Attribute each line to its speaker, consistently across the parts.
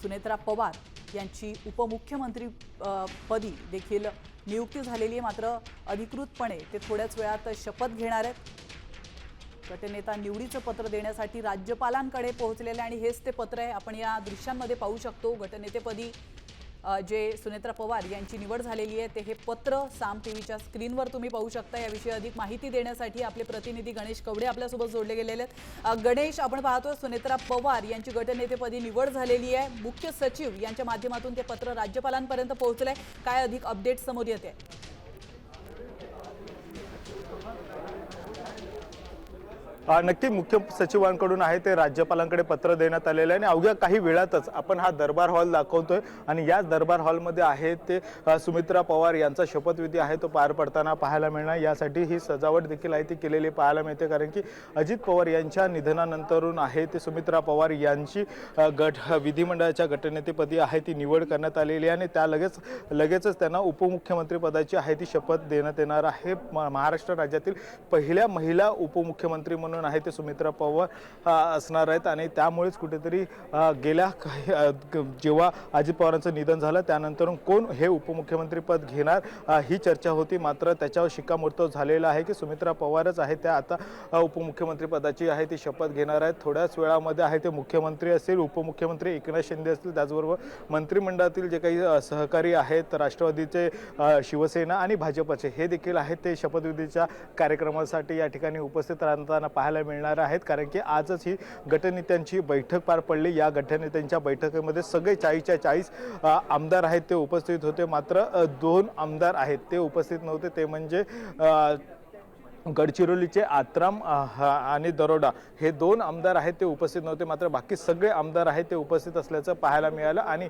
Speaker 1: सुनेत्रा पवार यांची उपमुख्यमंत्री पदी देखील नियुक्ती झालेली आहे। मात्र अधिकृतपणे ते थोड्याच वेळात शपथ घेणार आहेत। गटनेता निवडीचं पत्र देण्यासाठी राज्यपालांकडे पोहोचलेले आणि हेच ते पत्र आहे। आपण या दृश्यांमध्ये पाहू शकतो गटनेतेपदी जे सुनेत्रा पवार यांची निवड झालेली आहे ते हे पत्र साम टीव्हीच्या स्क्रीनवर तुम्ही पाहू शकता। याविषयी अधिक माहिती देण्यासाठी आपले प्रतिनिधी गणेश कवडे आपल्यासोबत जोडले गेलेले आहेत। गणेश, आपण पाहतो सुनेत्रा पवार यांची गटनेतेपदी निवड झालेली आहे। मुख्य सचिव यांच्या माध्यमातून ते पत्र राज्यपालांपर्यंत पोहोचलंय। काय अधिक अपडेट समोर येते?
Speaker 2: नक्की मुख्य सचिवांकडून आहे ते राज्यपालांकडे पत्र देण्यात आलेलं आहे आणि अवघ्या काही वेळातच आपण हा दरबार हॉल दाखवतोय आणि या दरबार हॉलमध्ये आहे ते सुमित्रा पवार यांचा शपथविधी आहे तो पार पडताना पाहायला मिळणार। यासाठी ही सजावट देखील आहे ती केलेली पाहायला मिळते, कारण की अजित पवार यांच्या निधनानंतरून आहे ते सुमित्रा पवार यांची विधिमंडळाच्या गटनेतेपदी आहे ती निवड करण्यात आलेली आहे आणि त्या लगेचच त्यांना उपमुख्यमंत्री पदाची आहे ती शपथ देण्यात येणार आहे। महाराष्ट्र राज्यातील पहिल्या महिला उपमुख्यमंत्री म्हणून आहे ते सुमित्रा पवार असणार आहेत आणि त्यामुळेच कुठेतरी गेल्या जेव्हा अजित पवारांचं निधन झालं त्यानंतर कोण हे उपमुख्यमंत्री पद घेणार ही चर्चा होती। मात्र त्याच्यावर शिक्कामोर्तब झालेला आहे की सुमित्रा पवारच आहे त्या आता उपमुख्यमंत्री पदाची आहे ती शपथ घेणार आहेत। थोड्याच वेळामध्ये आहे ते मुख्यमंत्री असतील, उपमुख्यमंत्री एकनाथ शिंदे असतील, त्याचबरोबर मंत्रिमंडळातील जे काही सहकारी आहेत राष्ट्रवादीचे, शिवसेना आणि भाजपचे हे देखील आहेत ते शपथविधीच्या कार्यक्रमासाठी या ठिकाणी उपस्थित राहताना पाहायला मिळणार आहेत। कारण की आजच ही गटनेत्यांची बैठक पार पडली। या गटनेत्यांच्या बैठकीमध्ये सगळे 40च्या 40 आमदार आहेत ते उपस्थित होते। मात्र 2 आमदार आहेत ते उपस्थित नव्हते, ते म्हणजे गडचिरोलीचे आत्राम आणि दरोडा हे 2 आमदार आहेत ते उपस्थित नव्हते। मात्र बाकी सगळे आमदार आहेत ते उपस्थित असल्याचं पाहायला मिळालं आणि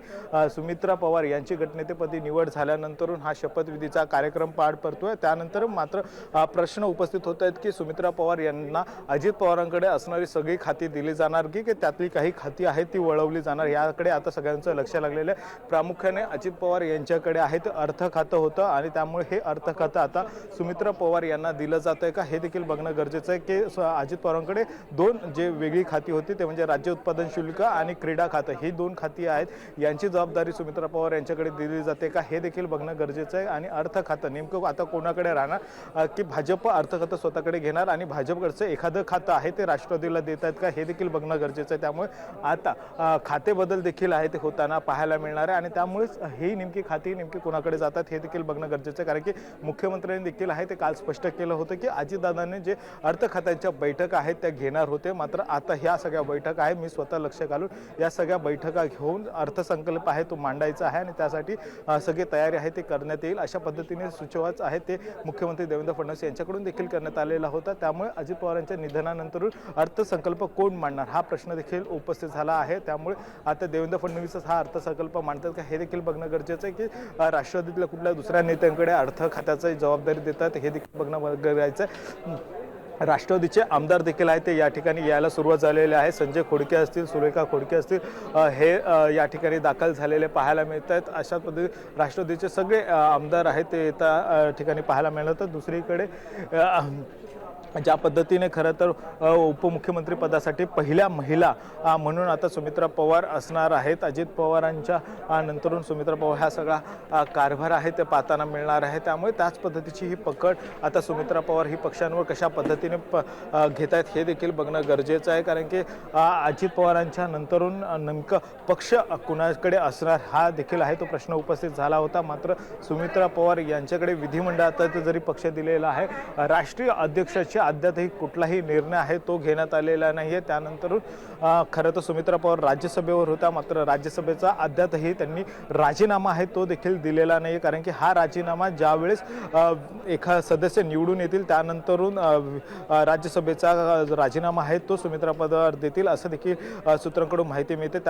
Speaker 2: सुमित्रा पवार यांची गटनेतेपदी निवड झाल्यानंतरून हा शपथविधीचा कार्यक्रम पार पडतोय। त्यानंतर मात्र प्रश्न उपस्थित होत आहेत की सुमित्रा पवार यांना अजित पवारांकडे असणारी सगळी खाती दिली जाणार की त्यातली काही खाती आहेत ती वळवली जाणार, याकडे आता सगळ्यांचं लक्ष लागलेलं आहे। प्रामुख्याने अजित पवार यांच्याकडे आहे ते अर्थ खातं होतं आणि त्यामुळे हे अर्थ खातं आता सुमित्रा पवार यांना दिलं जातं का हे देखील बघणं गरजेचं आहे की अजित पवारांकडे 2 जे वेगळी खाती होती ते म्हणजे राज्य उत्पादन शुल्क आणि क्रीडा खातं ही 2 खाती आहेत, यांची जबाबदारी सुमित्रा पवार यांच्याकडे दिली जाते का हे देखील बघणं गरजेचं आहे। आणि अर्थ खातं नेमकं आता कोणाकडे राहणार की भाजप अर्थ खातं स्वतःकडे घेणार आणि भाजपकडचं एखादं खातं आहे ते राष्ट्रवादीला देत आहेत का हे देखील बघणं गरजेचं आहे। त्यामुळे आता खाते बदल देखील आहे ते होताना पाहायला मिळणार आहे आणि त्यामुळेच ही नेमकी खाती नेमकी कोणाकडे जातात हे देखील बघणं गरजेचं आहे। कारण की मुख्यमंत्र्यांनी देखील आहे ते काल स्पष्ट केलं होतं की अजितदादांनी जे अर्थ खात्याच्या बैठका आहेत त्या घेणार होते, मात्र आता ह्या सगळ्या बैठका आहे मी स्वतः लक्ष घालून या सगळ्या बैठका घेऊन अर्थसंकल्प आहे तो मांडायचा आहे आणि त्यासाठी सगळी तयारी आहे ते करण्यात येईल अशा पद्धतीने सुचवाच आहे ते मुख्यमंत्री देवेंद्र फडणवीस यांच्याकडून देखील करण्यात आलेला होता। त्यामुळे अजित पवारांच्या निधनानंतरून अर्थसंकल्प कोण मांडणार हा प्रश्न देखील उपस्थित झाला आहे। त्यामुळे आता देवेंद्र फडणवीसच हा अर्थसंकल्प मांडतात का हे देखील बघणं गरजेचं आहे की राष्ट्रवादीतल्या कुठल्या दुसऱ्या नेत्यांकडे अर्थ खात्याची जबाबदारी देतात हे देखील बघणं गरजेचं आहे। राष्ट्रवादीचे आमदार देखील आहेत ते या ठिकाणी यायला सुरुवात झालेली आहे। संजय खोडके असतील, सुरेखा खोडके असतील, हे या ठिकाणी दाखल झालेले पाहायला मिळत आहेत। अशा पद्धतीने राष्ट्रवादीचे सगळे आमदार आहेत ते त्या ठिकाणी पाहायला मिळतात। दुसरीकडे ज्या पद्धतीने खरं तर उपमुख्यमंत्री पदासाठी पहिल्या महिला म्हणून आता सुमित्रा पवार असणार आहेत। अजित पवारांच्या नंतरून सुमित्रा पवार हा सगळा कारभार आहे ते पाहताना मिळणार आहे। त्यामुळे त्याच पद्धतीची ही पकड आता सुमित्रा पवार ही पक्षांवर कशा पद्धतीने घेत आहेत हे देखील बघणं गरजेचं आहे। कारण की अजित पवारांच्या नंतरून नेमकं पक्ष कुणाकडे असणार हा देखील आहे तो प्रश्न उपस्थित झाला होता। मात्र सुमित्रा पवार यांच्याकडे विधिमंडळात जरी पक्ष दिलेला आहे, राष्ट्रीय अध्यक्षाची अद्यापही कुठलाही निर्णय आहे तो घेण्यात आलेला नाहीये। त्यानंतर खरं तर सुमित्रा पवार राज्यसभेवर होता, मात्र राज्यसभेचा अद्यापही त्यांनी राजीनामा आहे तो देखील दिलेला नाही, कारण की हा राजीनामा ज्यावेळेस एखादा सदस्य निवडून येतील त्यानंतरून राज्यसभेचा राजीनामा आहे तो सुमित्रा पवार देतील असं देखील सूत्रांकडून माहिती मिळते।